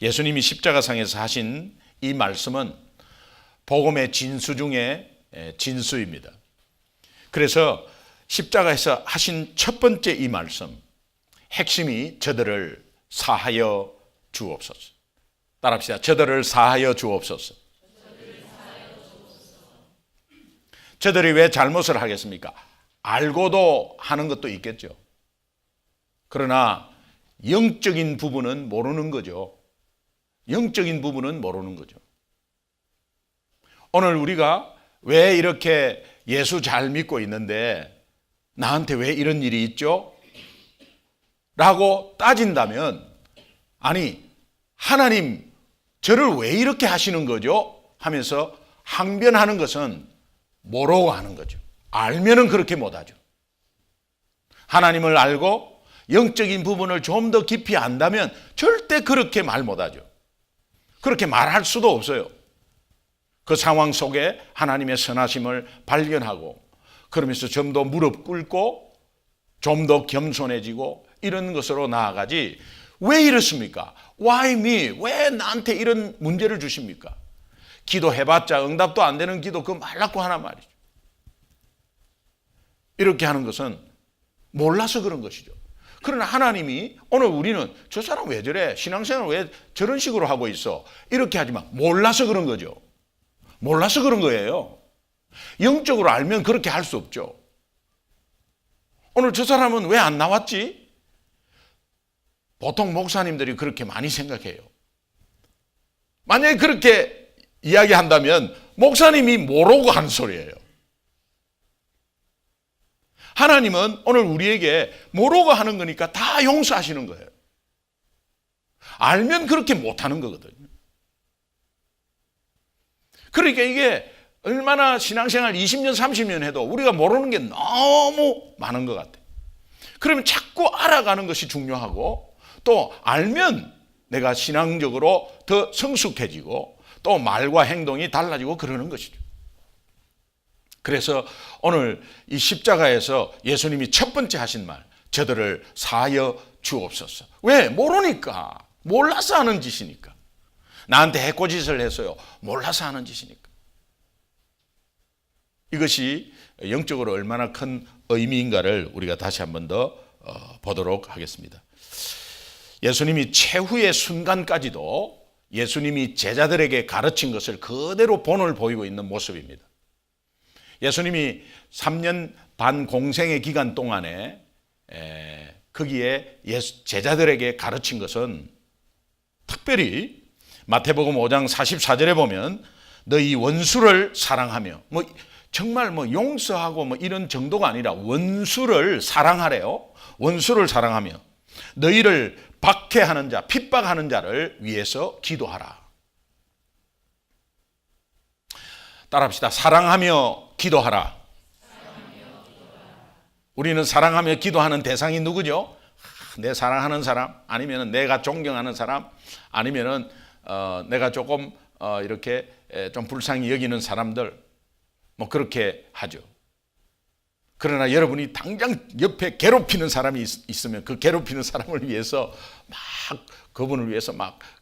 예수님이 십자가상에서 하신 이 말씀은 복음의 진수 중에 진수입니다. 그래서 십자가에서 하신 첫 번째 이 말씀, 핵심이 저들을 사하여 주옵소서. 따라합시다. 저들을 사하여 주옵소서. 저들이 왜 잘못을 하겠습니까? 알고도 하는 것도 있겠죠. 그러나 영적인 부분은 모르는 거죠. 영적인 부분은 모르는 거죠. 오늘 우리가 왜 이렇게 예수 잘 믿고 있는데 나한테 왜 이런 일이 있죠? 라고 따진다면, 아니, 하나님 저를 왜 이렇게 하시는 거죠? 하면서 항변하는 것은 모르고 하는 거죠. 알면은 그렇게 못하죠. 하나님을 알고 영적인 부분을 좀 더 깊이 안다면 절대 그렇게 말 못하죠. 그렇게 말할 수도 없어요. 그 상황 속에 하나님의 선하심을 발견하고 그러면서 좀 더 무릎 꿇고 좀 더 겸손해지고 이런 것으로 나아가지, 왜 이렇습니까? Why me? 왜 나한테 이런 문제를 주십니까? 기도해봤자 응답도 안 되는 기도 그거 말라고 하란 말이죠. 이렇게 하는 것은 몰라서 그런 것이죠. 그러나 하나님이 오늘 우리는 저 사람 왜 저래? 신앙생활 왜 저런 식으로 하고 있어? 이렇게 하지만 몰라서 그런 거죠. 몰라서 그런 거예요. 영적으로 알면 그렇게 할 수 없죠. 오늘 저 사람은 왜 안 나왔지? 보통 목사님들이 그렇게 많이 생각해요. 만약에 그렇게 이야기한다면 목사님이 모르고 하는 소리예요. 하나님은 오늘 우리에게 모르고 하는 거니까 다 용서하시는 거예요. 알면 그렇게 못하는 거거든요. 그러니까 이게 얼마나 신앙생활 20년 30년 해도 우리가 모르는 게 너무 많은 것 같아요. 그러면 자꾸 알아가는 것이 중요하고, 또 알면 내가 신앙적으로 더 성숙해지고 또 말과 행동이 달라지고 그러는 것이죠. 그래서 오늘 이 십자가에서 예수님이 첫 번째 하신 말, 저들을 사하여 주옵소서. 왜? 모르니까. 몰라서 하는 짓이니까. 나한테 해코짓을 했어요. 몰라서 하는 짓이니까. 이것이 영적으로 얼마나 큰 의미인가를 우리가 다시 한 번 더 보도록 하겠습니다. 예수님이 최후의 순간까지도 예수님이 제자들에게 가르친 것을 그대로 본을 보이고 있는 모습입니다. 예수님이 3년 반 공생의 기간 동안에 거기에 제자들에게 가르친 것은 특별히 마태복음 5장 44절에 보면 너희 원수를 사랑하며, 정말 용서하고 이런 정도가 아니라 원수를 사랑하래요. 원수를 사랑하며 너희를 박해하는 자, 핍박하는 자를 위해서 기도하라. 따라합시다. 사랑하며 기도하라. 우리는 사랑하며 기도하는 대상이 누구죠? 내 사랑하는 사람, 아니면 내가 존경하는 사람, 아니면 내가 조금 이렇게 좀 불쌍히 여기는 사람들, 그렇게 하죠. 그러나 여러분이 당장 옆에 괴롭히는 사람이 있으면 그 괴롭히는 사람을 위해서 그분을 위해서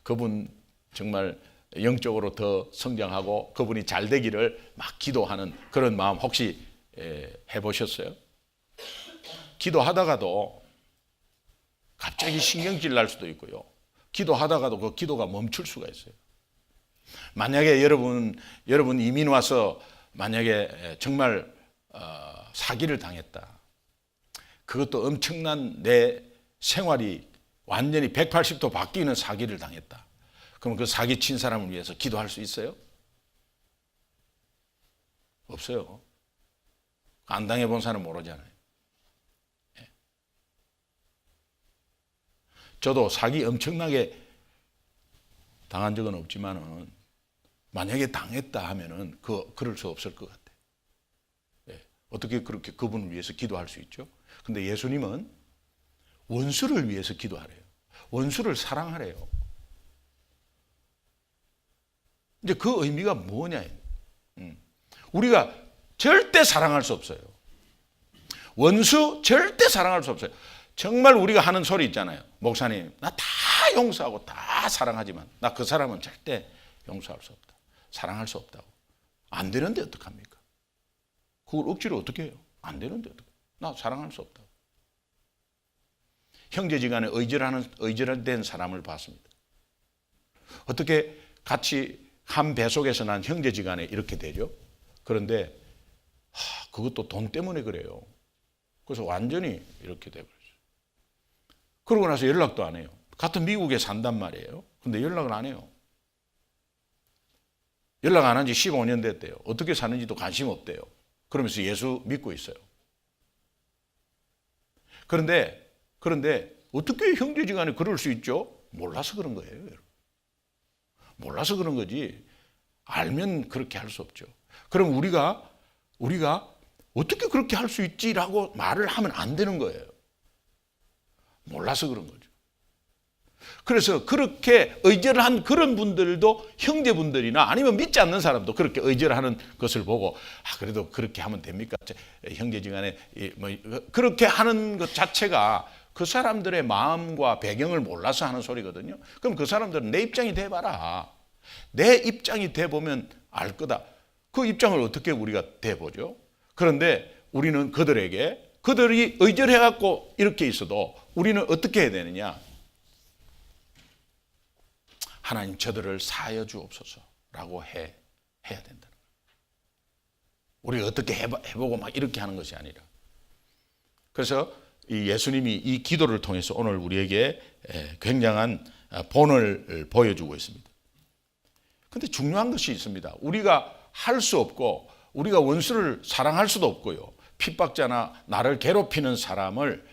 그분 정말 영적으로 더 성장하고 그분이 잘 되기를 기도하는 그런 마음 혹시 해보셨어요? 기도하다가도 갑자기 신경질 날 수도 있고요. 기도하다가도 그 기도가 멈출 수가 있어요. 만약에 여러분 이민 와서 만약에 정말 사기를 당했다. 그것도 엄청난 내 생활이 완전히 180도 바뀌는 사기를 당했다. 그럼 그 사기 친 사람을 위해서 기도할 수 있어요? 없어요. 안 당해본 사람은 모르잖아요. 저도 사기 엄청나게 당한 적은 없지만은 만약에 당했다 하면은 그럴 수 없을 것 같아요. 어떻게 그렇게 그분을 위해서 기도할 수 있죠? 근데 예수님은 원수를 위해서 기도하래요. 원수를 사랑하래요. 이제 그 의미가 뭐냐? 우리가 절대 사랑할 수 없어요. 원수 절대 사랑할 수 없어요. 정말 우리가 하는 소리 있잖아요. 목사님, 나 다 용서하고 다 사랑하지만 나 그 사람은 절대 용서할 수 없다. 사랑할 수 없다고. 안 되는데 어떡합니까? 그걸 억지로 어떻게 해요? 안 되는데 어떡해? 나 사랑할 수 없다고. 형제지간에 의절된 사람을 봤습니다. 어떻게 같이 한 배속에서 난 형제지간에 이렇게 되죠? 그런데 그것도 돈 때문에 그래요. 그래서 완전히 이렇게 돼버렸어요. 그러고 나서 연락도 안 해요. 같은 미국에 산단 말이에요. 근데 연락을 안 해요. 연락 안 한 지 15년 됐대요. 어떻게 사는지도 관심 없대요. 그러면서 예수 믿고 있어요. 그런데 어떻게 형제지간에 그럴 수 있죠? 몰라서 그런 거예요. 몰라서 그런 거지. 알면 그렇게 할 수 없죠. 그럼 우리가 어떻게 그렇게 할 수 있지라고 말을 하면 안 되는 거예요. 몰라서 그런 거죠. 그래서 그렇게 의절한 그런 분들도 형제분들이나 아니면 믿지 않는 사람도 그렇게 의절하는 것을 보고 그래도 그렇게 하면 됩니까? 형제지간에 그렇게 하는 것 자체가 그 사람들의 마음과 배경을 몰라서 하는 소리거든요. 그럼 그 사람들은 내 입장이 돼봐라. 내 입장이 돼보면 알 거다. 그 입장을 어떻게 우리가 돼보죠? 그런데 우리는 그들이 의절해갖고 이렇게 있어도 우리는 어떻게 해야 되느냐? 하나님 저들을 사하여 주옵소서라고 해야 된다는 거예요. 우리가 어떻게 해보고 막 이렇게 하는 것이 아니라. 그래서 이 예수님이 이 기도를 통해서 오늘 우리에게 굉장한 본을 보여주고 있습니다. 그런데 중요한 것이 있습니다. 우리가 할 수 없고 우리가 원수를 사랑할 수도 없고요. 핍박자나 나를 괴롭히는 사람을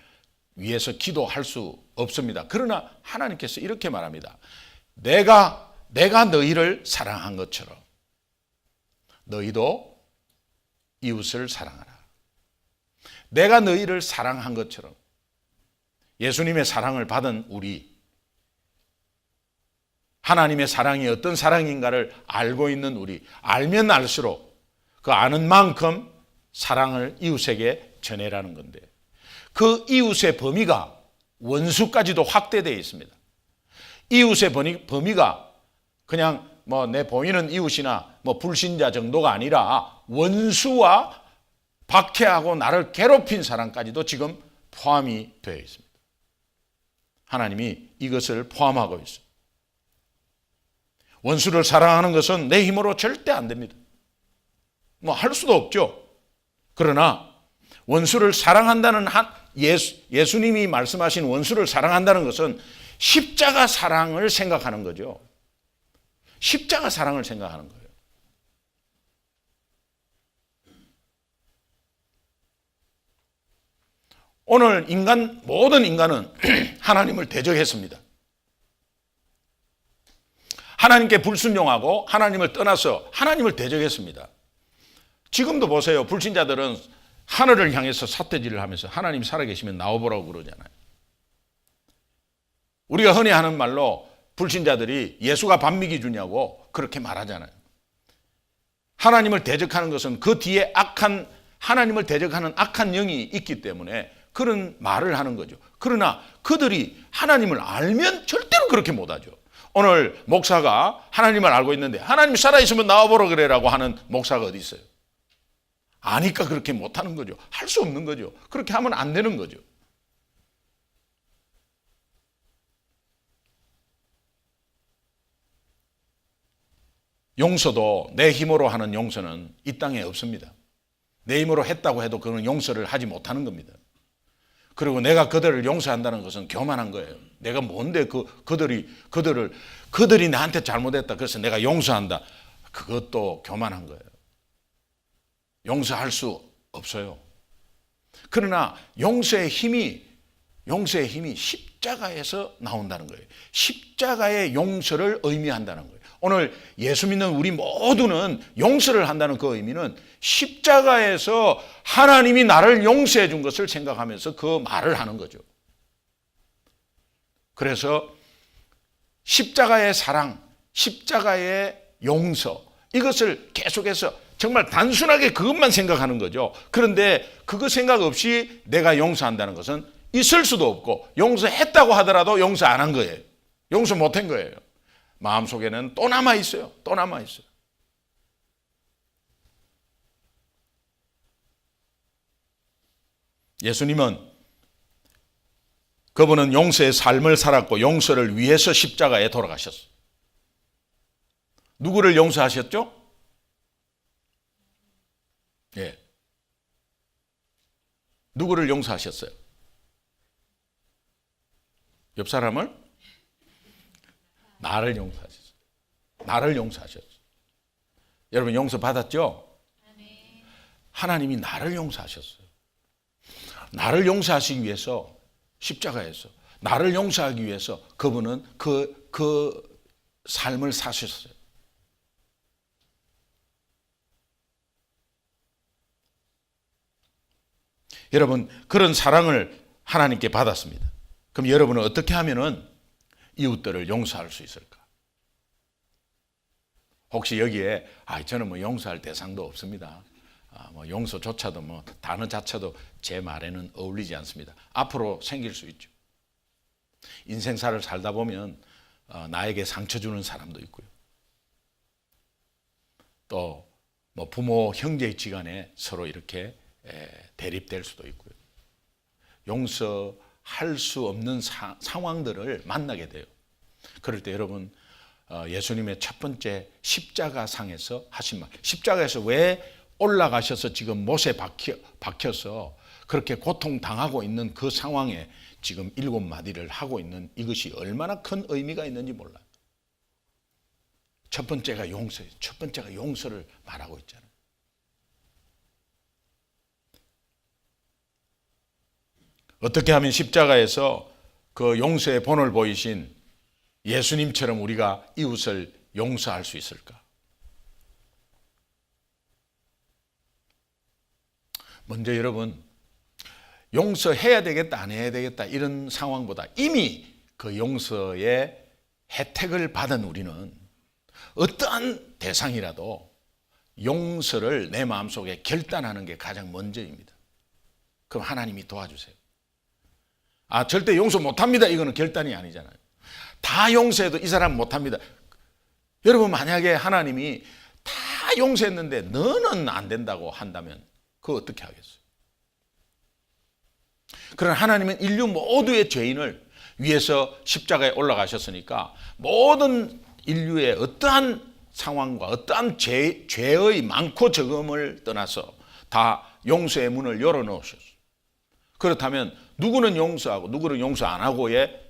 위해서 기도할 수 없습니다. 그러나 하나님께서 이렇게 말합니다. 내가 너희를 사랑한 것처럼 너희도 이웃을 사랑하라. 내가 너희를 사랑한 것처럼 예수님의 사랑을 받은 우리, 하나님의 사랑이 어떤 사랑인가를 알고 있는 우리, 알면 알수록 그 아는 만큼 사랑을 이웃에게 전해라는 건데, 그 이웃의 범위가 원수까지도 확대되어 있습니다. 이웃의 범위가 그냥 내 보이는 이웃이나 불신자 정도가 아니라 원수와 박해하고 나를 괴롭힌 사람까지도 지금 포함이 되어 있습니다. 하나님이 이것을 포함하고 있어요. 원수를 사랑하는 것은 내 힘으로 절대 안 됩니다. 할 수도 없죠. 그러나 원수를 사랑한다는 예수님이 말씀하신 원수를 사랑한다는 것은 십자가 사랑을 생각하는 거죠. 십자가 사랑을 생각하는 거예요. 오늘 모든 인간은 하나님을 대적했습니다. 하나님께 불순종하고 하나님을 떠나서 하나님을 대적했습니다. 지금도 보세요. 불신자들은 하늘을 향해서 삿대질을 하면서 하나님 살아계시면 나와보라고 그러잖아요. 우리가 흔히 하는 말로 불신자들이 예수가 반미기주냐고 그렇게 말하잖아요. 하나님을 대적하는 것은 그 뒤에 하나님을 대적하는 악한 영이 있기 때문에 그런 말을 하는 거죠. 그러나 그들이 하나님을 알면 절대로 그렇게 못하죠. 오늘 목사가 하나님을 알고 있는데 하나님 살아있으면 나와보라 그래라고 하는 목사가 어디 있어요? 아니까 그렇게 못하는 거죠. 할 수 없는 거죠. 그렇게 하면 안 되는 거죠. 용서도 내 힘으로 하는 용서는 이 땅에 없습니다. 내 힘으로 했다고 해도 그건 용서를 하지 못하는 겁니다. 그리고 내가 그들을 용서한다는 것은 교만한 거예요. 내가 뭔데 그들이 나한테 잘못했다. 그래서 내가 용서한다. 그것도 교만한 거예요. 용서할 수 없어요. 그러나 용서의 힘이 십자가에서 나온다는 거예요. 십자가의 용서를 의미한다는 거예요. 오늘 예수 믿는 우리 모두는 용서를 한다는 그 의미는 십자가에서 하나님이 나를 용서해 준 것을 생각하면서 그 말을 하는 거죠. 그래서 십자가의 사랑, 십자가의 용서, 이것을 계속해서 정말 단순하게 그것만 생각하는 거죠. 그런데 그거 생각 없이 내가 용서한다는 것은 있을 수도 없고 용서했다고 하더라도 용서 안 한 거예요. 용서 못 한 거예요. 마음속에는 또 남아 있어요. 또 남아 있어요. 예수님은 그분은 용서의 삶을 살았고 용서를 위해서 십자가에 돌아가셨어요. 누구를 용서하셨죠? 예. 누구를 용서하셨어요? 옆 사람을? 나를 용서하셨어요. 나를 용서하셨어요. 여러분 용서 받았죠? 하나님이 나를 용서하셨어요. 나를 용서하시기 위해서 십자가에서 나를 용서하기 위해서 그분은 그 삶을 사셨어요. 여러분 그런 사랑을 하나님께 받았습니다. 그럼 여러분은 어떻게 하면은 이웃들을 용서할 수 있을까? 혹시 여기에 저는 뭐 용서할 대상도 없습니다. 뭐 용서조차도 뭐 단어 자체도 제 말에는 어울리지 않습니다. 앞으로 생길 수 있죠. 인생사를 살다 보면 나에게 상처 주는 사람도 있고요. 또 뭐 부모 형제지간에 서로 이렇게 대립될 수도 있고요. 용서할 수 없는 상황들을 만나게 돼요. 그럴 때 여러분 예수님의 첫 번째 십자가상에서 하신 말, 십자가에서 왜 올라가셔서 지금 못에 박혀서 그렇게 고통당하고 있는 그 상황에 지금 7마디를 하고 있는 이것이 얼마나 큰 의미가 있는지 몰라요. 첫 번째가 용서예요. 첫 번째가 용서를 말하고 있잖아요. 어떻게 하면 십자가에서 그 용서의 본을 보이신 예수님처럼 우리가 이웃을 용서할 수 있을까? 먼저 여러분 용서해야 되겠다 안 해야 되겠다 이런 상황보다 이미 그 용서의 혜택을 받은 우리는 어떠한 대상이라도 용서를 내 마음속에 결단하는 게 가장 먼저입니다. 그럼 하나님이 도와주세요. 절대 용서 못합니다 이거는 결단이 아니잖아요. 다 용서해도 이 사람 못합니다. 여러분 만약에 하나님이 다 용서했는데 너는 안 된다고 한다면 그거 어떻게 하겠어요? 그러나 하나님은 인류 모두의 죄인을 위해서 십자가에 올라가셨으니까 모든 인류의 어떠한 상황과 어떠한 죄의 많고 적음을 떠나서 다 용서의 문을 열어놓으셨어요. 그렇다면 누구는 용서하고 누구는 용서 안 하고의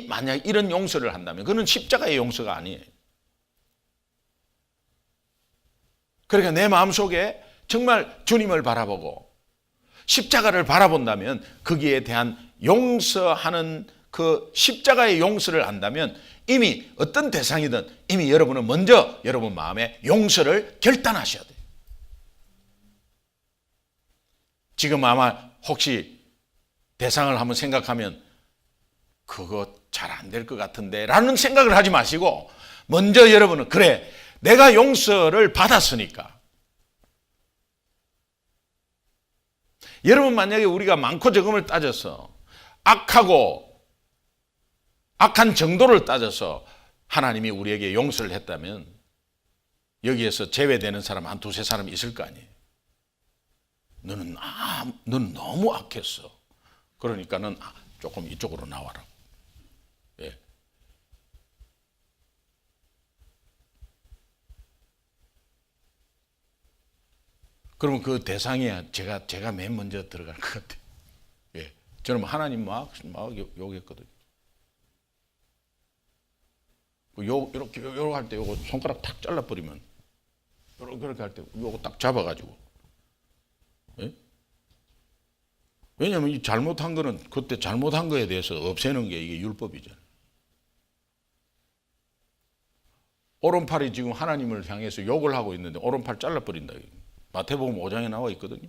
만약 이런 용서를 한다면 그는 십자가의 용서가 아니에요. 그러니까 내 마음속에 정말 주님을 바라보고 십자가를 바라본다면 거기에 대한 용서하는 그 십자가의 용서를 안다면 이미 어떤 대상이든 이미 여러분은 먼저 여러분 마음에 용서를 결단하셔야 돼요. 지금 아마 혹시 대상을 한번 생각하면 그거 잘 안 될 것 같은데 라는 생각을 하지 마시고 먼저 여러분은 그래 내가 용서를 받았으니까 여러분 만약에 우리가 많고 적음을 따져서 악한 정도를 따져서 하나님이 우리에게 용서를 했다면 여기에서 제외되는 사람 한 두세 사람 있을 거 아니에요. 너는 너무 악했어. 그러니까는 조금 이쪽으로 나와라. 예. 그러면 그 대상이 제가 맨 먼저 들어갈 것 같아요. 예. 저는 하나님 막 욕했거든요. 이렇게 할 때 요거 손가락 탁 잘라버리면 이렇게 할 때 요거 딱 잡아가지고 예? 왜냐하면 이 잘못한 거는 그때 잘못한 거에 대해서 없애는 게 이게 율법이잖아요. 오른팔이 지금 하나님을 향해서 욕을 하고 있는데 오른팔 잘라버린다. 마태복음 5장에 나와 있거든요.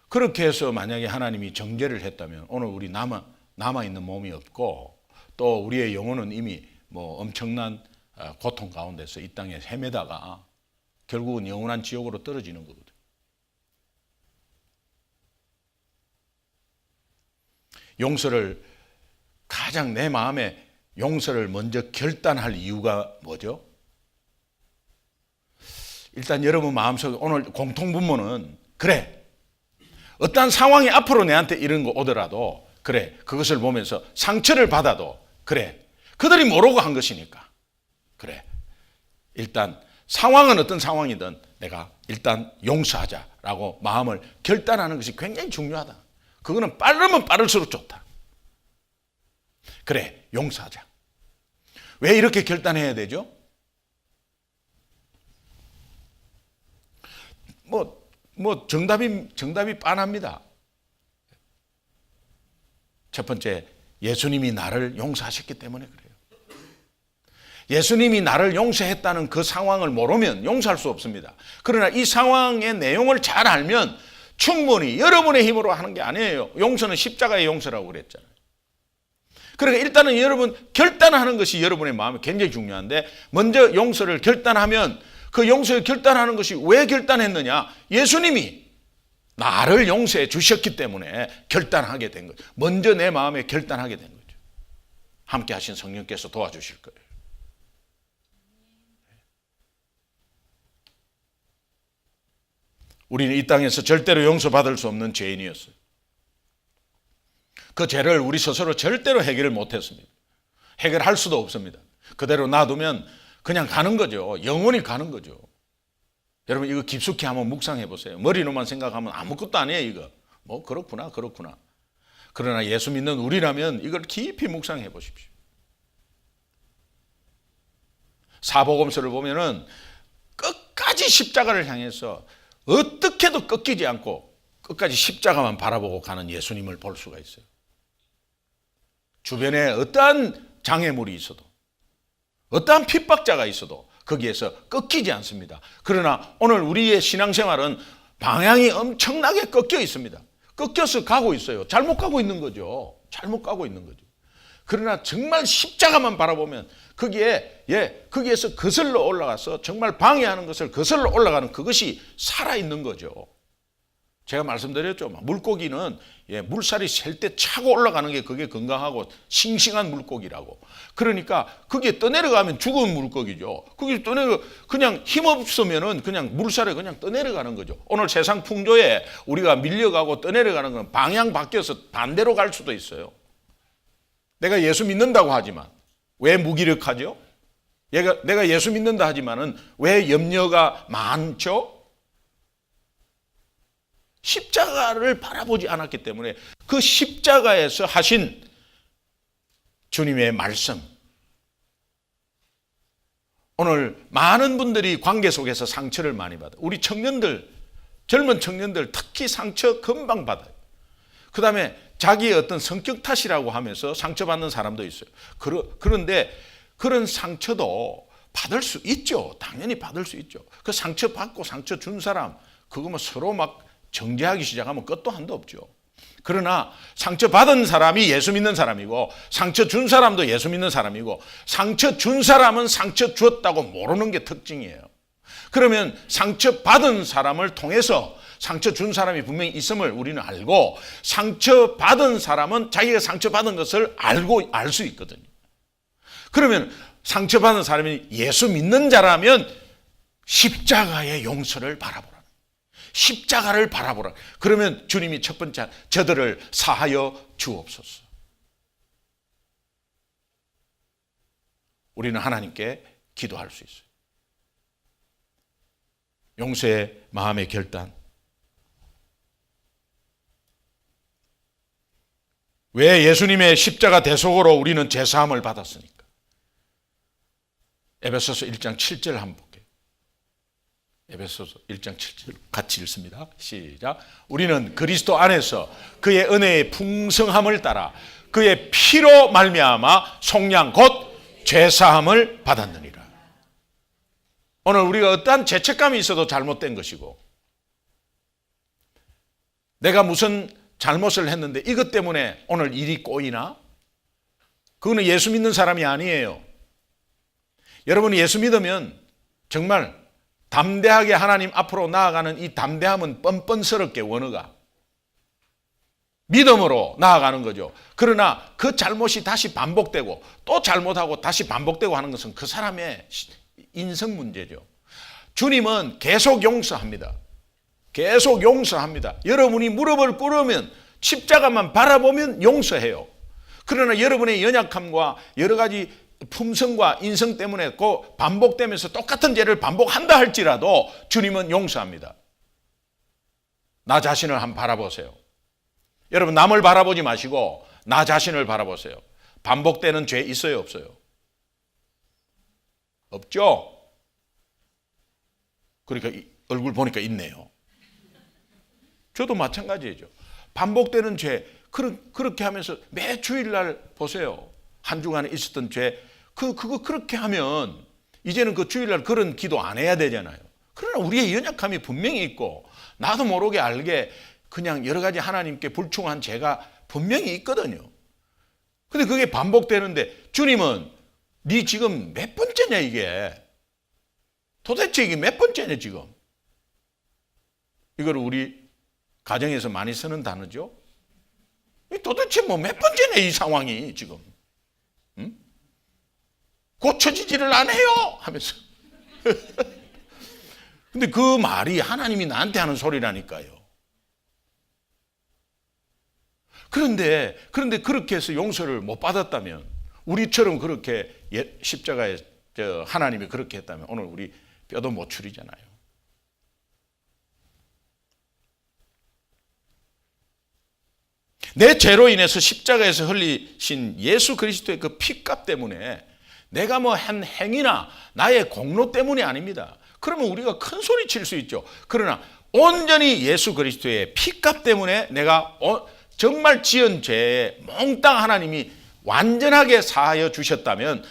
그렇게 해서 만약에 하나님이 정죄를 했다면 오늘 우리 남아있는 몸이 없고 또 우리의 영혼은 이미 뭐 엄청난 고통 가운데서 이 땅에 헤매다가 결국은 영원한 지옥으로 떨어지는 거거든요. 용서를 가장 내 마음에 용서를 먼저 결단할 이유가 뭐죠? 일단 여러분 마음속에 오늘 공통분모는 그래, 어떠한 상황이 앞으로 내한테 이런 거 오더라도 그래, 그것을 보면서 상처를 받아도 그래, 그들이 모르고 한 것이니까 그래, 일단 상황은 어떤 상황이든 내가 일단 용서하자라고 마음을 결단하는 것이 굉장히 중요하다. 그거는 빠르면 빠를수록 좋다. 그래, 용서하자. 왜 이렇게 결단해야 되죠? 정답이 빤합니다. 첫 번째, 예수님이 나를 용서하셨기 때문에 그래요. 예수님이 나를 용서했다는 그 상황을 모르면 용서할 수 없습니다. 그러나 이 상황의 내용을 잘 알면 충분히 여러분의 힘으로 하는 게 아니에요. 용서는 십자가의 용서라고 그랬잖아요. 그러니까 일단은 여러분 결단하는 것이 여러분의 마음에 굉장히 중요한데, 먼저 용서를 결단하면 그 용서를 결단하는 것이 왜 결단했느냐? 예수님이 나를 용서해 주셨기 때문에 결단하게 된 거죠. 먼저 내 마음에 결단하게 된 거죠. 함께 하신 성령께서 도와주실 거예요. 우리는 이 땅에서 절대로 용서받을 수 없는 죄인이었어요. 그 죄를 우리 스스로 절대로 해결을 못했습니다. 해결할 수도 없습니다. 그대로 놔두면 그냥 가는 거죠. 영원히 가는 거죠. 여러분 이거 깊숙이 한번 묵상해 보세요. 머리로만 생각하면 아무것도 아니에요. 이거 뭐 그렇구나. 그러나 예수 믿는 우리라면 이걸 깊이 묵상해 보십시오. 사복음서를 보면은 끝까지 십자가를 향해서 어떻게도 꺾이지 않고 끝까지 십자가만 바라보고 가는 예수님을 볼 수가 있어요. 주변에 어떠한 장애물이 있어도, 어떠한 핍박자가 있어도 거기에서 꺾이지 않습니다. 그러나 오늘 우리의 신앙생활은 방향이 엄청나게 꺾여 있습니다. 꺾여서 가고 있어요. 잘못 가고 있는 거죠. 그러나 정말 십자가만 바라보면 거기에서 거슬러 올라가서 정말 방해하는 것을 거슬러 올라가는 그것이 살아있는 거죠. 제가 말씀드렸죠. 물고기는 물살이 셀 때 차고 올라가는 게 그게 건강하고 싱싱한 물고기라고. 그러니까 그게 떠내려가면 죽은 물고기죠. 그게 그냥 힘없으면은 그냥 물살에 그냥 떠내려가는 거죠. 오늘 세상 풍조에 우리가 밀려가고 떠내려가는 건 방향 바뀌어서 반대로 갈 수도 있어요. 내가 예수 믿는다고 하지만 왜 무기력하죠? 내가 예수 믿는다 하지만은 왜 염려가 많죠? 십자가를 바라보지 않았기 때문에 그 십자가에서 하신 주님의 말씀. 오늘 많은 분들이 관계 속에서 상처를 많이 받아요. 우리 청년들, 젊은 청년들 특히 상처 금방 받아요. 그 다음에 자기의 어떤 성격 탓이라고 하면서 상처받는 사람도 있어요. 그런데 그런 상처도 받을 수 있죠. 당연히 받을 수 있죠. 그 상처 받고 상처 준 사람, 그거 뭐 서로 막 정죄하기 시작하면 끝도 한도 없죠. 그러나 상처 받은 사람이 예수 믿는 사람이고 상처 준 사람도 예수 믿는 사람이고, 상처 준 사람은 상처 주었다고 모르는 게 특징이에요. 그러면 상처 받은 사람을 통해서 상처 준 사람이 분명히 있음을 우리는 알고, 상처 받은 사람은 자기가 상처 받은 것을 알고 알 수 있거든요. 그러면 상처 받은 사람이 예수 믿는 자라면 십자가의 용서를 바라보라. 십자가를 바라보라. 그러면 주님이 첫 번째 저들을 사하여 주옵소서. 우리는 하나님께 기도할 수 있어요. 용서의 마음의 결단. 왜 예수님의 십자가 대속으로 우리는 제사함을 받았습니까? 에베소서 1장 7절 한번 볼게요. 에베소서 1장 7절 같이 읽습니다. 시작. 우리는 그리스도 안에서 그의 은혜의 풍성함을 따라 그의 피로 말미암아 속량 곧 죄사함을 받았느니라. 오늘 우리가 어떠한 죄책감이 있어도 잘못된 것이고, 내가 무슨 잘못을 했는데 이것 때문에 오늘 일이 꼬이나? 그거는 예수 믿는 사람이 아니에요. 여러분이 예수 믿으면 정말 담대하게 하나님 앞으로 나아가는 이 담대함은 뻔뻔스럽게 원어가 믿음으로 나아가는 거죠. 그러나 그 잘못이 다시 반복되고 또 잘못하고 다시 반복되고 하는 것은 그 사람의 인성 문제죠. 주님은 계속 용서합니다. 계속 용서합니다. 여러분이 무릎을 꿇으면 십자가만 바라보면 용서해요. 그러나 여러분의 연약함과 여러 가지 품성과 인성 때문에 그 반복되면서 똑같은 죄를 반복한다 할지라도 주님은 용서합니다. 나 자신을 한번 바라보세요. 여러분, 남을 바라보지 마시고 나 자신을 바라보세요. 반복되는 죄 있어요, 없어요? 없죠? 그러니까 얼굴 보니까 있네요. 저도 마찬가지죠. 반복되는 죄, 그렇게 하면서 매 주일날 보세요. 한 주간에 있었던 죄, 그거 그렇게 하면 이제는 그 주일날 그런 기도 안 해야 되잖아요. 그러나 우리의 연약함이 분명히 있고 나도 모르게 알게 그냥 여러 가지 하나님께 불충한 죄가 분명히 있거든요. 근데 그게 반복되는데 주님은 네 지금 몇 번째냐 이게? 도대체 이게 몇 번째냐 지금? 이걸 우리 가정에서 많이 쓰는 단어죠. 도대체 뭐 몇 번째냐 이 상황이 지금? 응? 고쳐지지를 않아요 하면서. 근데 그 말이 하나님이 나한테 하는 소리라니까요. 그런데 그렇게 해서 용서를 못 받았다면, 우리처럼 그렇게 십자가에 하나님이 그렇게 했다면 오늘 우리 뼈도 못 추리잖아요. 내 죄로 인해서 십자가에서 흘리신 예수 그리스도의 그 피값 때문에 내가 뭐 한 행위나 나의 공로 때문이 아닙니다. 그러면 우리가 큰 소리 칠 수 있죠. 그러나 온전히 예수 그리스도의 피값 때문에 내가 정말 지은 죄에 몽땅 하나님이 완전하게 사하여 주셨다면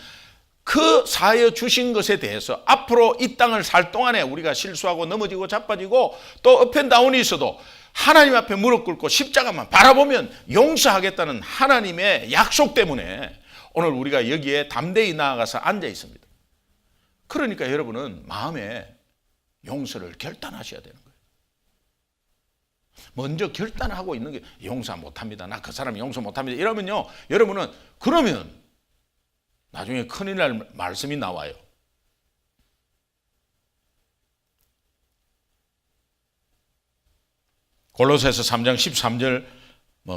그 사하여 주신 것에 대해서 앞으로 이 땅을 살 동안에 우리가 실수하고 넘어지고 자빠지고 또 업앤다운이 있어도 하나님 앞에 무릎 꿇고 십자가만 바라보면 용서하겠다는 하나님의 약속 때문에 오늘 우리가 여기에 담대히 나아가서 앉아 있습니다. 그러니까 여러분은 마음에 용서를 결단하셔야 되는 거예요. 먼저 결단하고 있는 게 용서 못합니다. 나 그 사람 용서 못합니다. 이러면요, 여러분은 그러면 나중에 큰일 날 말씀이 나와요. 골로새서 3장 13절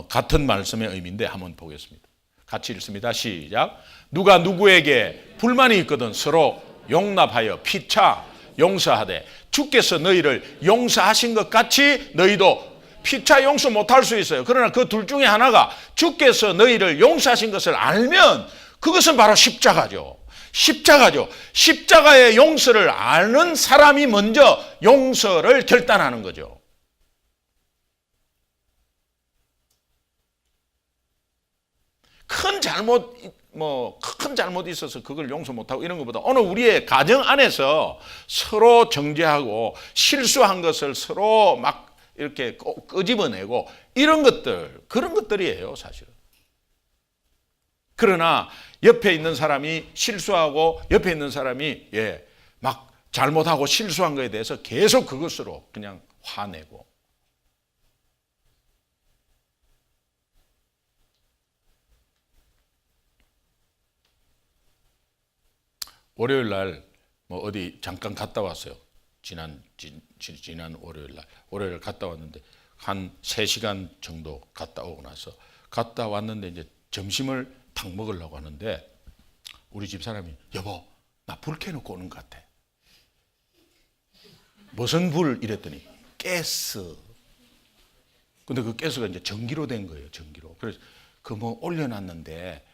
같은 말씀의 의미인데 한번 보겠습니다. 같이 읽습니다. 시작. 누가 누구에게 불만이 있거든 서로 용납하여 피차 용서하되 주께서 너희를 용서하신 것 같이 너희도 피차 용서 못할 수 있어요. 그러나 그 둘 중에 하나가 주께서 너희를 용서하신 것을 알면 그것은 바로 십자가죠. 십자가의 용서를 아는 사람이 먼저 용서를 결단하는 거죠. 큰 잘못이 있어서 그걸 용서 못하고 이런 것보다 오늘 우리의 가정 안에서 서로 정죄하고 실수한 것을 서로 막 이렇게 끄집어내고 이런 것들, 그런 것들이에요, 사실은. 그러나 옆에 있는 사람이 실수하고 옆에 있는 사람이 막 잘못하고 실수한 것에 대해서 계속 그것으로 그냥 화내고. 월요일 날 어디 잠깐 갔다 왔어요. 지난 월요일 날. 월요일 갔다 왔는데 한 3시간 정도 갔다 오고 나서 갔다 왔는데 이제 점심을 탁 먹으려고 하는데 우리 집 사람이 여보 나 불 켜놓고 오는 것 같아. 무슨 불? 이랬더니 가스. 근데 그 가스가 이제 전기로 된 거예요. 전기로. 그래서 그 올려놨는데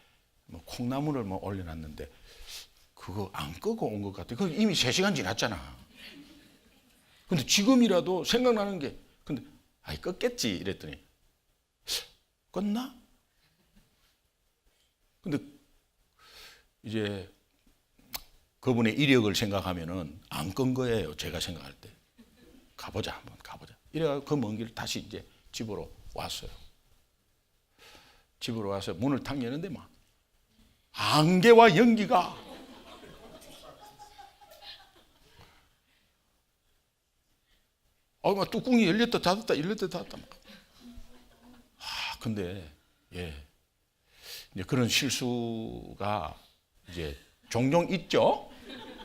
콩나물을 올려놨는데 그거 안 끄고 온 것 같아. 그 이미 3시간 지났잖아. 근데 지금이라도 생각나는 게, 근데 껐겠지 이랬더니 껐나? 근데 이제 그분의 이력을 생각하면은 안 끈 거예요. 제가 생각할 때. 한번 가보자. 이래가지고 그 먼 길 다시 이제 집으로 왔어요. 집으로 와서 문을 탁 여는데 막 안개와 연기가 막 뚜껑이 열렸다 닫았다. 근데 예, 이제 그런 실수가 이제 종종 있죠.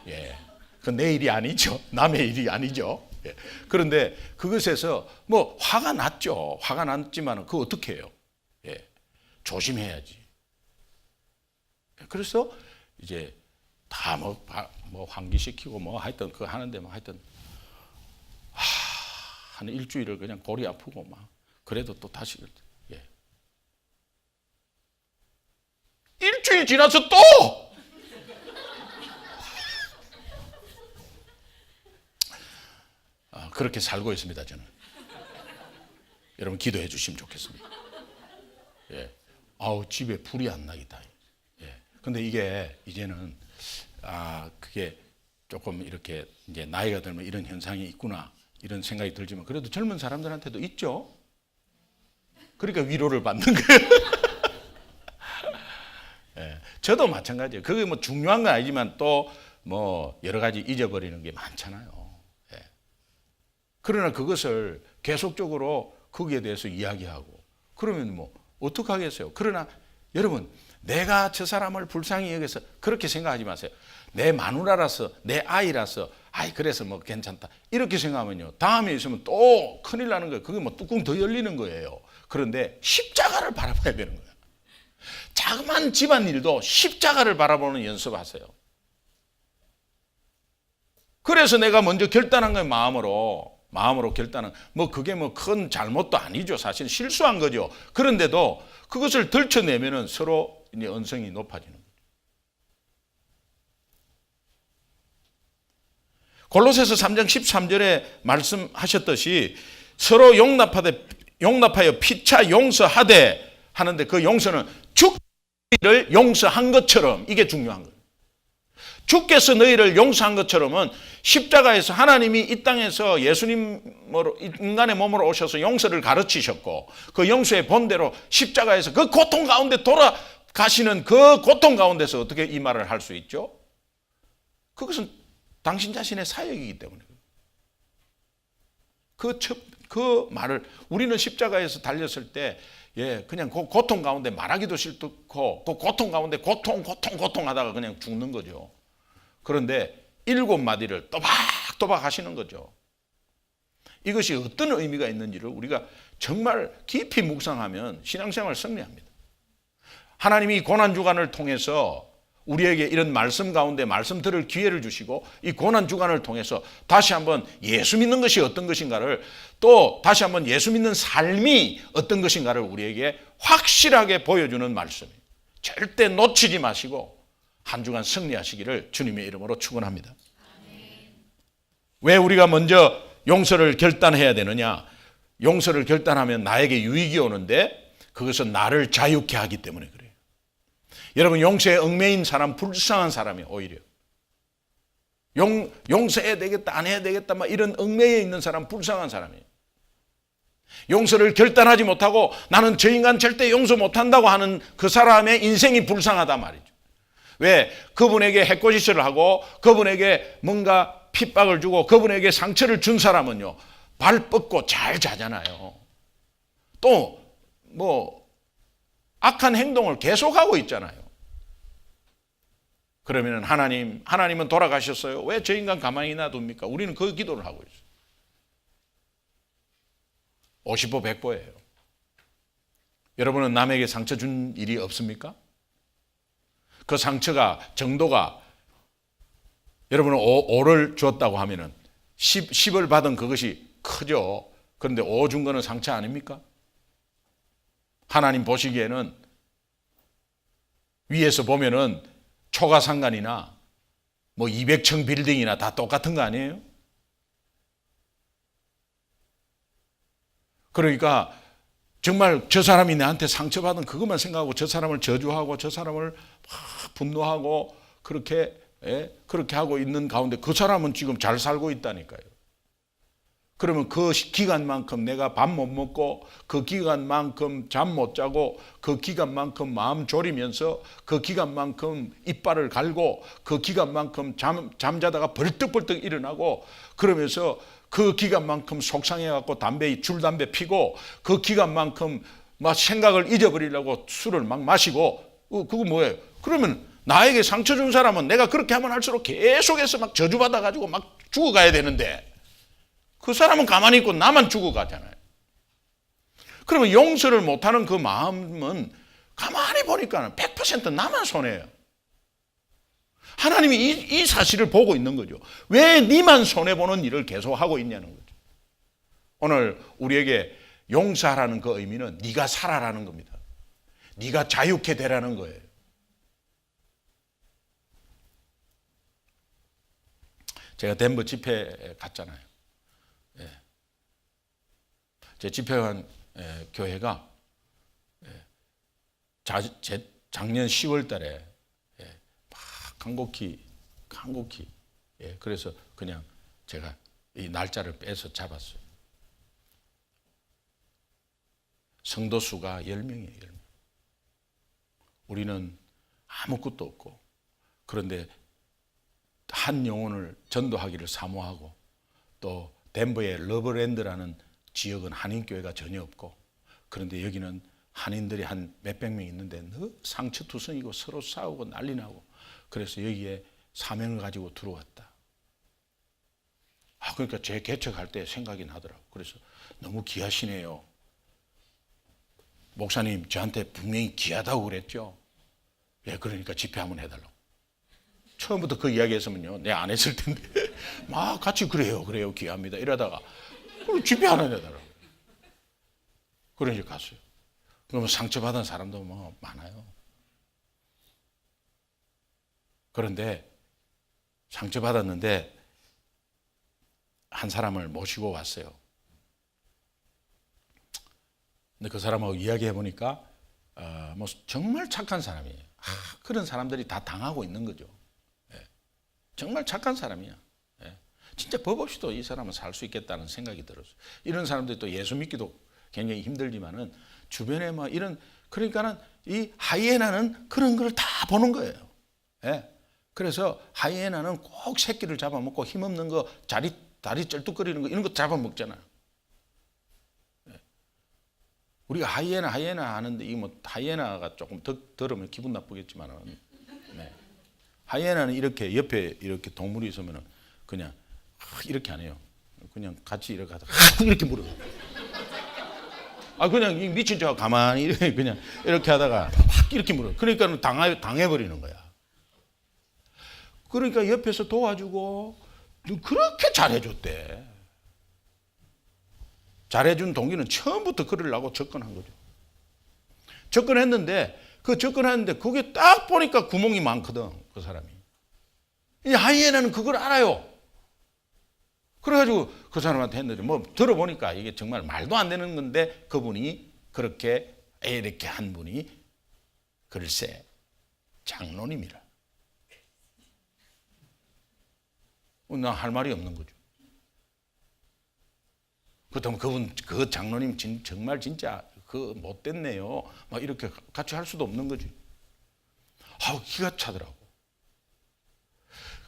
예, 그 내 일이 아니죠. 남의 일이 아니죠. 예. 그런데 그것에서 뭐 화가 났죠. 화가 났지만 그거 어떻게 해요? 예, 조심해야지. 그래서 이제 다 뭐 환기시키고 뭐 하여튼 그거 하는데 뭐 하여튼 한 일주일을 그냥 골이 아프고 막 그래도 또 다시 예. 일주일 지나서 또 그렇게 살고 있습니다. 저는 여러분 기도해 주시면 좋겠습니다. 예. 아우 집에 불이 안 나겠다. 예. 근데 이게 이제는 그게 조금 이렇게 이제 나이가 들면 이런 현상이 있구나 이런 생각이 들지만 그래도 젊은 사람들한테도 있죠. 그러니까 위로를 받는 거예요. 예. 저도 마찬가지예요. 그게 뭐 중요한 건 아니지만 또 뭐 여러 가지 잊어버리는 게 많잖아요. 예. 그러나 그것을 계속적으로 거기에 대해서 이야기하고 그러면 뭐 어떻게 하겠어요? 그러나 여러분 내가 저 사람을 불쌍히 여겨서 그렇게 생각하지 마세요. 내 마누라라서 내 아이라서 그래서 뭐 괜찮다 이렇게 생각하면요 다음에 있으면 또 큰일 나는 거예요. 그게 뭐 뚜껑 더 열리는 거예요. 그런데 십자가를 바라봐야 되는 거예요. 자그마한 집안일도 십자가를 바라보는 연습하세요. 그래서 내가 먼저 결단한 거예요. 마음으로 결단한 뭐 그게 뭐 큰 잘못도 아니죠. 사실 실수한 거죠. 그런데도 그것을 들춰내면은 서로 이제 언성이 높아지는 거죠. 골로새서 3장 13절에 말씀하셨듯이 서로 용납하여 피차 용서하되 하는데 그 용서는 주를 용서한 것처럼 이게 중요한 거예요. 주께서 너희를 용서한 것처럼은 십자가에서 하나님이 이 땅에서 예수님으로 인간의 몸으로 오셔서 용서를 가르치셨고 그 용서의 본대로 십자가에서 그 고통 가운데 돌아가시는 그 고통 가운데서 어떻게 이 말을 할 수 있죠? 그것은 당신 자신의 사역이기 때문에 그 말을 우리는 십자가에서 달렸을 때 그냥 그 고통 가운데 말하기도 싫고 그 고통 가운데 고통 하다가 그냥 죽는 거죠. 그런데 7마디를 또박또박 하시는 거죠. 이것이 어떤 의미가 있는지를 우리가 정말 깊이 묵상하면 신앙생활 승리합니다. 하나님이 고난주간을 통해서 우리에게 이런 말씀 가운데 말씀 들을 기회를 주시고 이 고난주간을 통해서 다시 한번 예수 믿는 것이 어떤 것인가를 또 다시 한번 예수 믿는 삶이 어떤 것인가를 우리에게 확실하게 보여주는 말씀이에요. 절대 놓치지 마시고 한 주간 승리하시기를 주님의 이름으로 축원합니다. 왜 우리가 먼저 용서를 결단해야 되느냐? 용서를 결단하면 나에게 유익이 오는데 그것은 나를 자유케 하기 때문에 그래요. 여러분 용서에 얽매인 사람 불쌍한 사람이 오히려 용서해야 되겠다 안 해야 되겠다 막 이런 얽매여 있는 사람 불쌍한 사람이에요. 용서를 결단하지 못하고 나는 저 인간 절대 용서 못한다고 하는 그 사람의 인생이 불쌍하단 말이죠. 왜? 그분에게 해코지를 하고 그분에게 뭔가 핍박을 주고 그분에게 상처를 준 사람은요 발 뻗고 잘 자잖아요. 또 뭐 악한 행동을 계속하고 있잖아요. 그러면 하나님은 돌아가셨어요. 왜 저 인간 가만히 놔둡니까? 우리는 그 기도를 하고 있어요. 50보 100보예요. 여러분은 남에게 상처 준 일이 없습니까? 그 상처가 정도가 여러분은 5를 줬다고 하면은 10을 받은 그것이 크죠. 그런데 5 준 거는 상처 아닙니까? 하나님 보시기에는 위에서 보면은 초가상간이나 뭐 200층 빌딩이나 다 똑같은 거 아니에요? 그러니까 정말 저 사람이 나한테 상처받은 그것만 생각하고 저 사람을 저주하고 저 사람을 막 분노하고 그렇게 하고 있는 가운데 그 사람은 지금 잘 살고 있다니까요. 그러면 그 기간만큼 내가 밥 못 먹고 그 기간만큼 잠 못 자고 그 기간만큼 마음 졸이면서 그 기간만큼 이빨을 갈고 그 기간만큼 잠자다가 벌떡벌떡 일어나고 그러면서 그 기간만큼 속상해갖고 줄담배 피고 그 기간만큼 막 생각을 잊어버리려고 술을 막 마시고 그거 뭐예요? 그러면 나에게 상처 준 사람은 내가 그렇게 하면 할수록 계속해서 막 저주받아 가지고 막 죽어가야 되는데 그 사람은 가만히 있고 나만 죽어가잖아요. 그러면 용서를 못하는 그 마음은 가만히 보니까 100% 나만 손해예요. 하나님이 이 사실을 보고 있는 거죠. 왜 니만 손해보는 일을 계속 하고 있냐는 거죠. 오늘 우리에게 용서하라는 그 의미는 네가 살아라는 겁니다. 네가 자유케 되라는 거예요. 제가 덴버 집회에 갔잖아요. 제 집회한 교회가 작년 10월 달에 막 간곡히 그래서 그냥 제가 이 날짜를 빼서 잡았어요. 성도 수가 10명이에요. 10명. 우리는 아무것도 없고 그런데 한 영혼을 전도하기를 사모하고 또 덴버의 러버랜드라는 지역은 한인교회가 전혀 없고 그런데 여기는 한인들이 한 몇백 명 있는데 늘 상처투성이고 서로 싸우고 난리 나고 그래서 여기에 사명을 가지고 들어왔다. 그러니까 제 개척할 때 생각이 나더라고. 그래서 너무 귀하시네요. 목사님 저한테 분명히 귀하다고 그랬죠. 그러니까 집회 한번 해달라고. 처음부터 그 이야기 했으면요 내가 안 했을 텐데 막 같이 그래요 귀합니다 이러다가 집회 하나 해달라고. 그러니까 갔어요. 그러면 상처받은 사람도 뭐 많아요. 그런데 상처받았는데 한 사람을 모시고 왔어요. 근데 그 사람하고 이야기해 보니까 뭐 정말 착한 사람이에요. 그런 사람들이 다 당하고 있는 거죠. 정말 착한 사람이야. 진짜 법 없이도 이 사람은 살 수 있겠다는 생각이 들었어요. 이런 사람들이 또 예수 믿기도 굉장히 힘들지만은 주변에 막 이런 그러니까는 이 하이에나는 그런 걸 다 보는 거예요. 그래서 하이에나는 꼭 새끼를 잡아먹고 힘없는 거 다리 쩔뚝거리는 거 이런 거 잡아먹잖아요. 우리가 하이에나 하는데 이 뭐 하이에나가 조금 들으면 기분 나쁘겠지만은 하이에나는 이렇게 옆에 이렇게 동물이 있으면은 그냥 이렇게 안 해요. 그냥 같이 이렇게 하다가 이렇게 물어요. 그냥 미친 척 가만히 이렇게 그냥 이렇게 하다가 확 이렇게 물어요. 그러니까 당해버리는 거야. 그러니까 옆에서 도와주고 그렇게 잘해줬대. 잘해준 동기는 처음부터 그러려고 접근한 거죠. 접근했는데 그게 딱 보니까 구멍이 많거든. 그 사람이. 이 하이에나는 그걸 알아요. 그래가지고 그 사람한테 했는데 뭐 들어보니까 이게 정말 말도 안 되는 건데 그분이 그렇게 이렇게 한 분이 글쎄 장로님이라. 나 할 말이 없는 거죠. 그렇다면 그 장로님 정말 진짜 그 못됐네요. 막 이렇게 같이 할 수도 없는 거지. 기가 차더라고.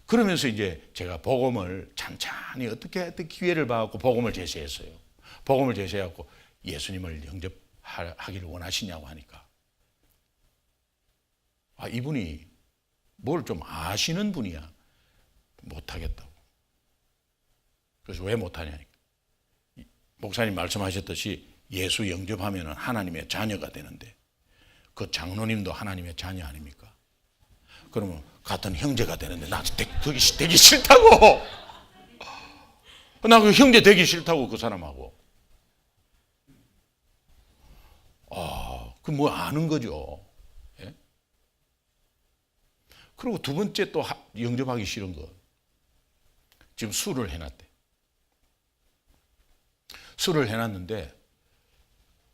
그러면서 이제 제가 복음을 찬찬히 어떻게 기회를 봐갖고 복음을 제시했어요. 복음을 제시해갖고 예수님을 영접하기를 원하시냐고 하니까 이분이 뭘 좀 아시는 분이야. 못하겠다고. 그래서 왜 못하냐니까. 목사님 말씀하셨듯이 예수 영접하면 하나님의 자녀가 되는데 그 장로님도 하나님의 자녀 아닙니까? 그러면 같은 형제가 되는데 나 되기 싫다고. 나 그 형제 되기 싫다고 그 사람하고. 그 뭐 아는 거죠. 예? 그리고 두 번째 또 영접하기 싫은 거. 지금 술을 해놨대. 술을 해놨는데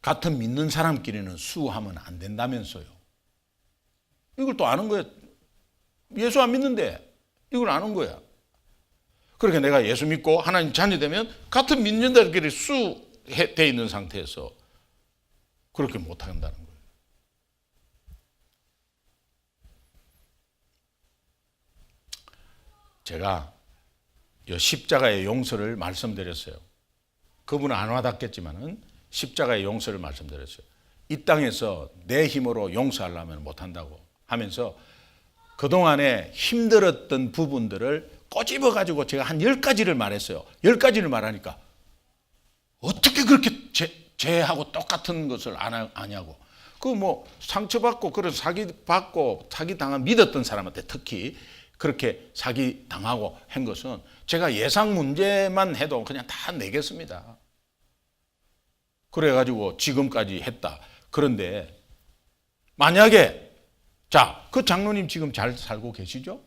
같은 믿는 사람끼리는 수하면 안 된다면서요. 이걸 또 아는 거야. 예수 안 믿는데 이걸 아는 거야. 그렇게 내가 예수 믿고 하나님 자녀 되면 같은 믿는 자들끼리 수돼 있는 상태에서 그렇게 못한다는 거예요. 제가 십자가의 용서를 말씀드렸어요. 그분은 안 와닿겠지만은 십자가의 용서를 말씀드렸어요. 이 땅에서 내 힘으로 용서하려면 못한다고 하면서 그동안에 힘들었던 부분들을 꼬집어 가지고 제가 한 10가지를 말했어요. 10가지를 말하니까 어떻게 그렇게 쟤하고 똑같은 것을 아냐고. 그 뭐 상처받고 그런 사기받고 사기당한 믿었던 사람한테 특히 그렇게 사기당하고 한 것은 제가 예상 문제만 해도 그냥 다 내겠습니다. 그래가지고 지금까지 했다. 그런데 만약에 그 장로님 지금 잘 살고 계시죠?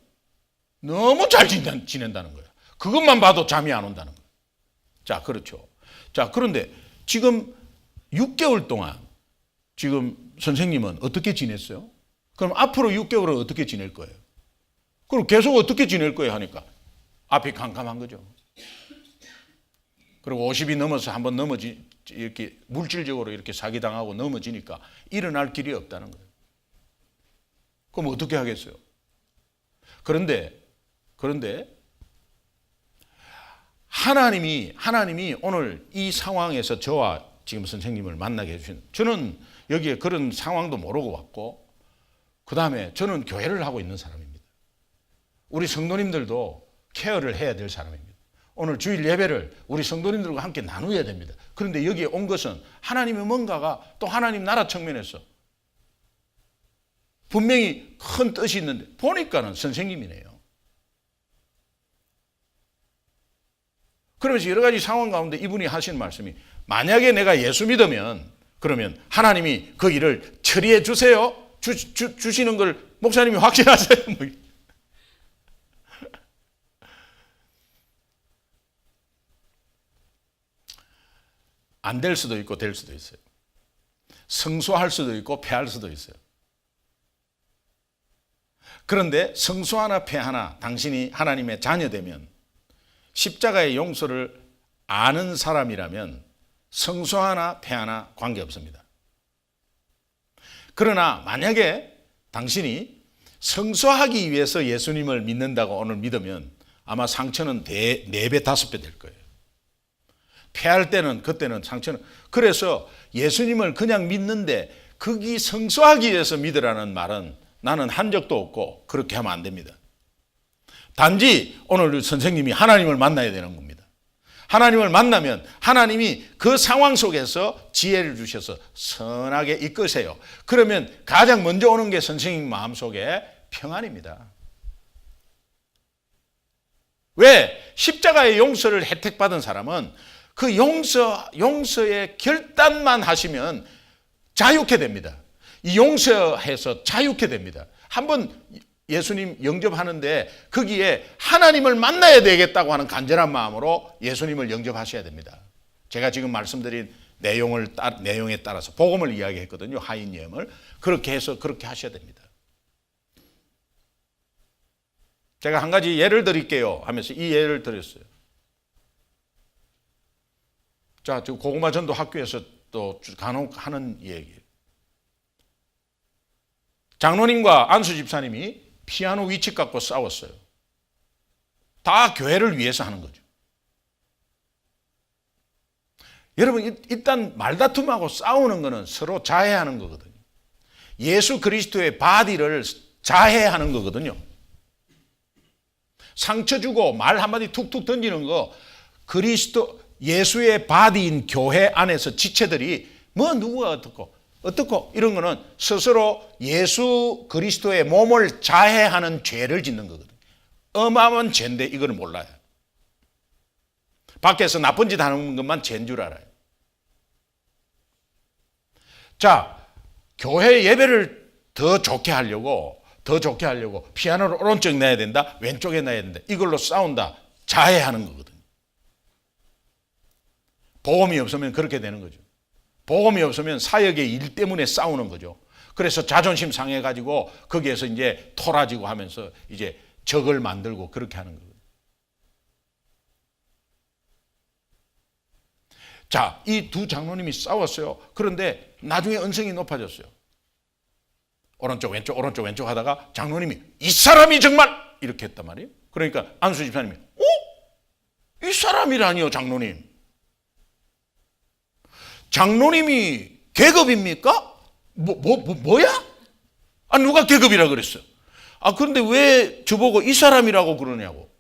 너무 잘 지낸다는 거예요. 그것만 봐도 잠이 안 온다는 거예요. 그렇죠. 그런데 지금 6개월 동안 지금 선생님은 어떻게 지냈어요? 그럼 앞으로 6개월은 어떻게 지낼 거예요? 그럼 계속 어떻게 지낼 거예요 하니까 앞이 캄캄한 거죠. 그리고 50이 넘어서 한번 이렇게 물질적으로 이렇게 사기당하고 넘어지니까 일어날 길이 없다는 거예요. 그럼 어떻게 하겠어요? 그런데 하나님이 오늘 이 상황에서 저와 지금 선생님을 만나게 해주신, 저는 여기에 그런 상황도 모르고 왔고, 그 다음에 저는 교회를 하고 있는 사람입니다. 우리 성도님들도 케어를 해야 될 사람입니다. 오늘 주일 예배를 우리 성도님들과 함께 나누어야 됩니다. 그런데 여기에 온 것은 하나님의 뭔가가 또 하나님 나라 측면에서 분명히 큰 뜻이 있는데 보니까는 선생님이네요. 그러면서 여러 가지 상황 가운데 이분이 하신 말씀이, 만약에 내가 예수 믿으면 그러면 하나님이 그 일을 처리해 주세요. 주시는 걸 목사님이 확신하세요. 안 될 수도 있고 될 수도 있어요. 성소할 수도 있고 패할 수도 있어요. 그런데 성소하나 패하나 당신이 하나님의 자녀되면, 십자가의 용서를 아는 사람이라면 성소하나 패하나 관계없습니다. 그러나 만약에 당신이 성소하기 위해서 예수님을 믿는다고 오늘 믿으면 아마 상처는 4배, 5배 될 거예요. 패할 때는, 그때는 상처는. 그래서 예수님을 그냥 믿는데 거기 성소하기 위해서 믿으라는 말은 나는 한 적도 없고 그렇게 하면 안 됩니다. 단지 오늘 선생님이 하나님을 만나야 되는 겁니다. 하나님을 만나면 하나님이 그 상황 속에서 지혜를 주셔서 선하게 이끄세요. 그러면 가장 먼저 오는 게 선생님 마음속에 평안입니다. 왜? 십자가의 용서를 혜택받은 사람은 그 용서의 결단만 하시면 자유케 됩니다. 이 용서해서 자유케 됩니다. 한번 예수님 영접하는데 거기에 하나님을 만나야 되겠다고 하는 간절한 마음으로 예수님을 영접하셔야 됩니다. 제가 지금 말씀드린 내용에 따라서 복음을 이야기했거든요. 하인예언을. 그렇게 해서 그렇게 하셔야 됩니다. 제가 한 가지 예를 드릴게요 하면서 이 예를 드렸어요. 지금 고구마 전도 학교에서 또 간혹 하는 얘기예요. 장로님과 안수 집사님이 피아노 위치 갖고 싸웠어요. 다 교회를 위해서 하는 거죠. 여러분, 일단 말다툼하고 싸우는 거는 서로 자해하는 거거든요. 예수 그리스도의 바디를 자해하는 거거든요. 상처 주고 말 한마디 툭툭 던지는 거, 예수의 바디인 교회 안에서 지체들이 누구가 어떻고 이런 거는 스스로 예수 그리스도의 몸을 자해하는 죄를 짓는 거거든요. 어마어마한 죄인데 이걸 몰라요. 밖에서 나쁜 짓 하는 것만 죄인 줄 알아요. 교회 예배를 더 좋게 하려고 피아노를 오른쪽 놔야 된다, 왼쪽에 놔야 된다, 이걸로 싸운다, 자해하는 거거든요. 복음이 없으면 그렇게 되는 거죠. 복음이 없으면 사역의 일 때문에 싸우는 거죠. 그래서 자존심 상해가지고 거기에서 이제 토라지고 하면서 이제 적을 만들고 그렇게 하는 거거든요. 이 두 장로님이 싸웠어요. 그런데 나중에 언성이 높아졌어요. 오른쪽 왼쪽 하다가 장로님이 이 사람이 정말 이렇게 했단 말이에요. 그러니까 안수 집사님이 이 사람이라니요, 장로님. 장로님이 계급입니까? 뭐야? 아, 누가 계급이라 그랬어? 아, 그런데 왜 저보고 이 사람이라고 그러냐고.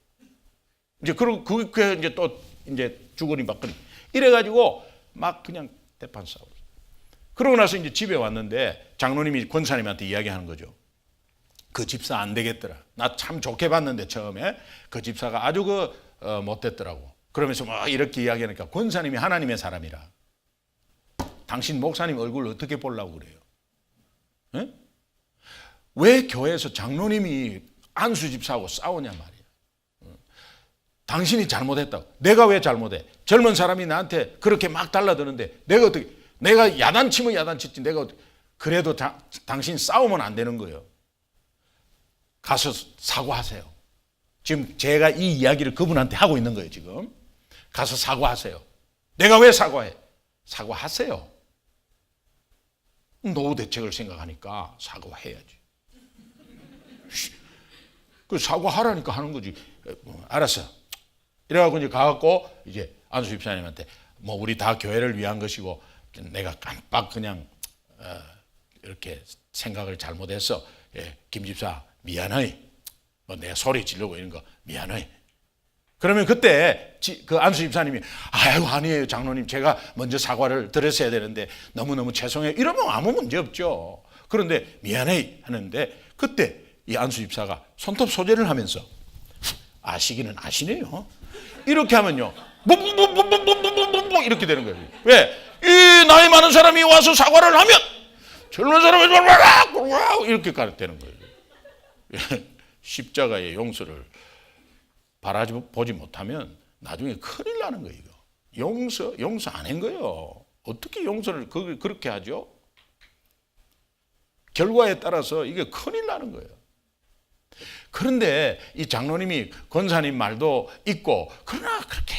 이제 그게 이제 또 이제 주거니 받거니 이래가지고 막 그냥 대판 싸워. 그러고 나서 이제 집에 왔는데 장로님이 권사님한테 이야기하는 거죠. 그 집사 안 되겠더라. 나 참 좋게 봤는데 처음에 그 집사가 아주 못됐더라고. 그러면서 막 이렇게 이야기하니까 권사님이 하나님의 사람이라. 당신 목사님 얼굴 어떻게 보려고 그래요? 에? 왜 교회에서 장로님이 안수 집사하고 싸우냐 말이야. 당신이 잘못했다고. 내가 왜 잘못해? 젊은 사람이 나한테 그렇게 막 달라드는데 내가 어떻게, 내가 야단치면 야단치지. 내가 어떻게, 그래도 당신 싸우면 안 되는 거예요. 가서 사과하세요. 지금 제가 이 이야기를 그분한테 하고 있는 거예요, 지금. 가서 사과하세요. 내가 왜 사과해? 사과하세요. 노후 대책을 생각하니까 사과해야지. 그 사과하라니까 하는 거지. 알았어. 이래갖고 이제 가갖고 이제 안수 집사님한테 뭐 우리 다 교회를 위한 것이고 내가 깜빡 그냥 이렇게 생각을 잘못해서 김 집사 미안해. 뭐 내가 소리 지르고 이런 거 미안해. 그러면 그때 그 안수 집사님이 아이고 아니에요 장로님 제가 먼저 사과를 드렸어야 되는데 너무너무 죄송해요. 이러면 아무 문제 없죠. 그런데 미안해 하는데 그때 이 안수 집사가 손톱 소재를 하면서 아시기는 아시네요. 이렇게 하면요. 뭐 이렇게 되는 거예요. 왜? 이 나이 많은 사람이 와서 사과를 하면 젊은 사람이 이렇게 되는 거예요. 십자가의 용서를 바라보지 못하면 나중에 큰일 나는 거예요. 용서 안 한 거예요. 어떻게 용서를 그렇게 하죠? 결과에 따라서 이게 큰일 나는 거예요. 그런데 이 장로님이 권사님 말도 있고 그러나 그렇게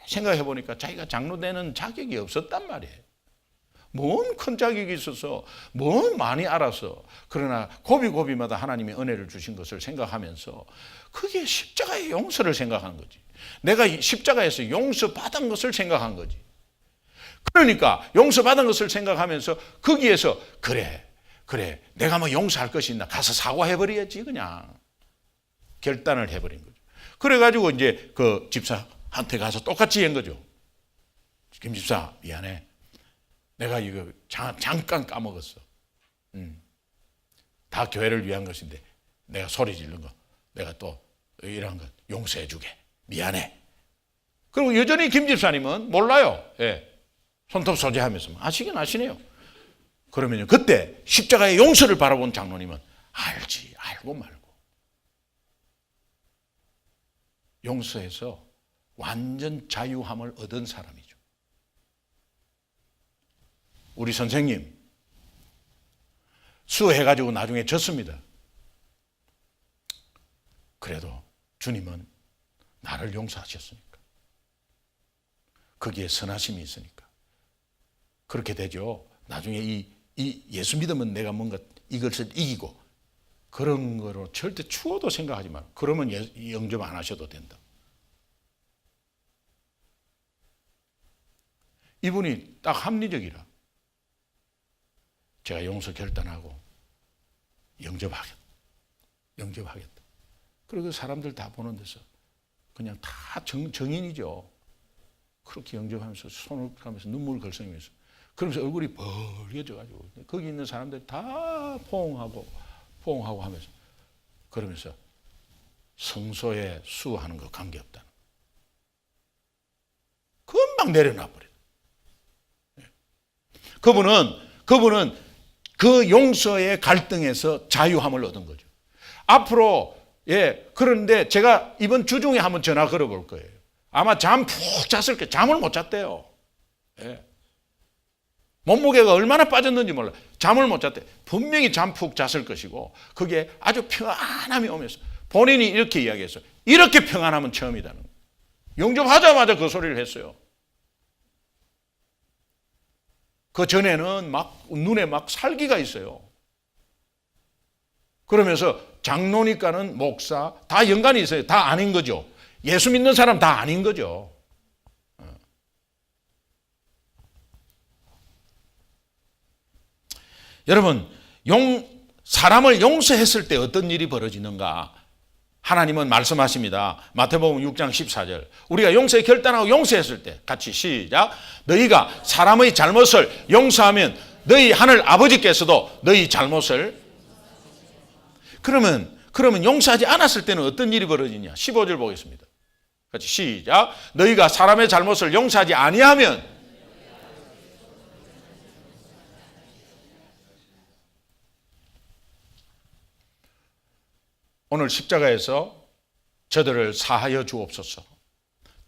생각해 보니까 자기가 장로 되는 자격이 없었단 말이에요. 뭔 큰 자격이 있어서 뭔 많이 알아서 그러나 고비고비마다 하나님이 은혜를 주신 것을 생각하면서 그게 십자가의 용서를 생각하는 거지. 내가 십자가에서 용서받은 것을 생각한 거지. 그러니까 용서받은 것을 생각하면서 거기에서 그래 내가 뭐 용서할 것이 있나 가서 사과해버려야지 그냥 결단을 해버린 거죠. 그래가지고 이제 그 집사한테 가서 똑같이 한 거죠. 김 집사 미안해. 내가 이거 잠깐 까먹었어. 다 교회를 위한 것인데 내가 소리 지른 거 내가 또 이런 거 용서해 주게. 미안해. 그리고 여전히 김 집사님은 몰라요. 예. 손톱 소재하면서 아시긴 아시네요. 그러면요 그때 십자가의 용서를 바라본 장로님은 알고 말고 용서해서 완전 자유함을 얻은 사람이죠. 우리 선생님 수해가지고 나중에 졌습니다. 그래도 주님은 나를 용서하셨으니까 거기에 선하심이 있으니까 그렇게 되죠. 나중에 이 예수 믿으면 내가 뭔가 이것을 이기고 그런 거로 절대 추워도 생각하지 마. 그러면 영접 안 하셔도 된다. 이분이 딱 합리적이라. 제가 용서 결단하고 영접하겠다. 그리고 사람들 다 보는 데서 그냥 다 정인이죠. 그렇게 영접하면서 손을 하면서 눈물을 걸성이면서 그러면서 얼굴이 벌게져가지고 거기 있는 사람들 다 포옹하고 하면서 그러면서 성소에 수하는 거 관계없다는 금방 내려놔 버려요. 그분은 그 용서의 갈등에서 자유함을 얻은 거죠. 앞으로 그런데 제가 이번 주 중에 한번 전화 걸어볼 거예요. 아마 잠 푹 잤을 거예요. 잠을 못 잤대요. 몸무게가 얼마나 빠졌는지 몰라. 잠을 못 잤대. 분명히 잠 푹 잤을 것이고 그게 아주 평안함이 오면서 본인이 이렇게 이야기했어요. 이렇게 평안함은 처음이다는 거예요. 영접하자마자 그 소리를 했어요. 그 전에는 막 눈에 막 살기가 있어요. 그러면서 장로니까는 목사 다 연관이 있어요. 다 아닌 거죠. 예수 믿는 사람 다 아닌 거죠. 여러분, 사람을 용서했을 때 어떤 일이 벌어지는가? 하나님은 말씀하십니다. 마태복음 6장 14절. 우리가 용서에 결단하고 용서했을 때, 같이 시작. 너희가 사람의 잘못을 용서하면 너희 하늘 아버지께서도 너희 잘못을. 그러면 용서하지 않았을 때는 어떤 일이 벌어지냐? 15절 보겠습니다. 같이 시작. 너희가 사람의 잘못을 용서하지 아니하면 오늘 십자가에서 저들을 사하여 주옵소서.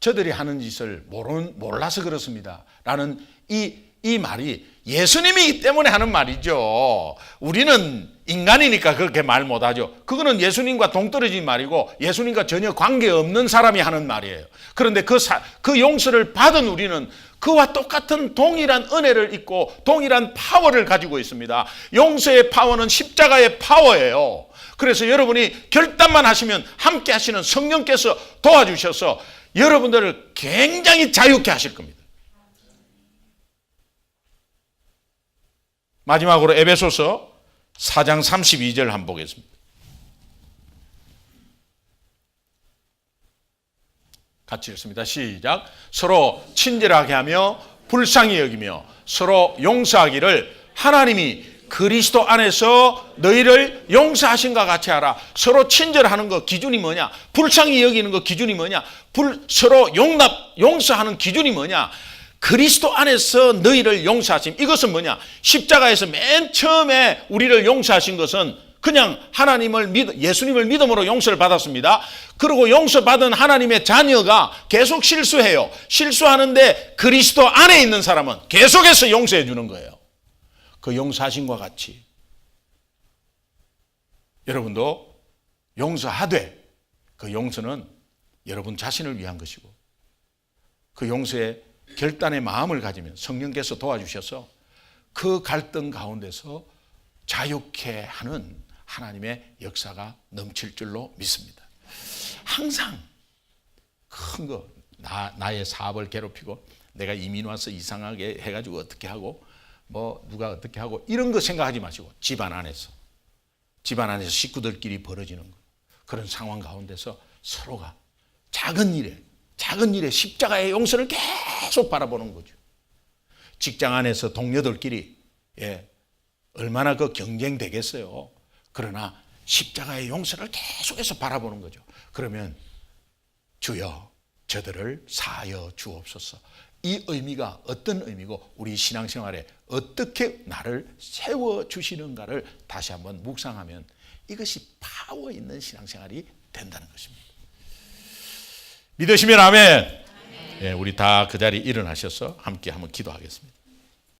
저들이 하는 짓을 몰라서 그렇습니다. 라는 이 말이 예수님이기 때문에 하는 말이죠. 우리는 인간이니까 그렇게 말 못하죠. 그거는 예수님과 동떨어진 말이고 예수님과 전혀 관계없는 사람이 하는 말이에요. 그런데 그 용서를 받은 우리는 그와 똑같은 동일한 은혜를 입고 동일한 파워를 가지고 있습니다. 용서의 파워는 십자가의 파워예요. 그래서 여러분이 결단만 하시면 함께 하시는 성령께서 도와주셔서 여러분들을 굉장히 자유케 하실 겁니다. 마지막으로 에베소서 4장 32절 한번 보겠습니다. 같이 읽습니다. 시작. 서로 친절하게 하며 불쌍히 여기며 서로 용서하기를 하나님이 그리스도 안에서 너희를 용서하신과 같이 하라. 서로 친절하는 거 기준이 뭐냐? 불쌍히 여기는 거 기준이 뭐냐? 서로 용서하는 기준이 뭐냐? 그리스도 안에서 너희를 용서하심. 이것은 뭐냐? 십자가에서 맨 처음에 우리를 용서하신 것은 그냥 예수님을 믿음으로 용서를 받았습니다. 그리고 용서받은 하나님의 자녀가 계속 실수해요. 실수하는데 그리스도 안에 있는 사람은 계속해서 용서해 주는 거예요. 그 용서하심과 같이 여러분도 용서하되 그 용서는 여러분 자신을 위한 것이고 그 용서에 결단의 마음을 가지면 성령께서 도와주셔서 그 갈등 가운데서 자유케 하는 하나님의 역사가 넘칠 줄로 믿습니다. 항상 큰 거, 나의 사업을 괴롭히고 내가 이민 와서 이상하게 해가지고 어떻게 하고 누가 어떻게 하고 이런 거 생각하지 마시고 집안 안에서 식구들끼리 벌어지는 거, 그런 상황 가운데서 서로가 작은 일에 십자가의 용서를 계속 바라보는 거죠. 직장 안에서 동료들끼리 얼마나 그 경쟁되겠어요. 그러나 십자가의 용서를 계속해서 바라보는 거죠. 그러면 주여 저들을 사하여 주옵소서. 이 의미가 어떤 의미고 우리 신앙생활에 어떻게 나를 세워주시는가를 다시 한번 묵상하면 이것이 파워 있는 신앙생활이 된다는 것입니다. 믿으시면 아멘. 우리 다 그 자리에 일어나셔서 함께 한번 기도하겠습니다.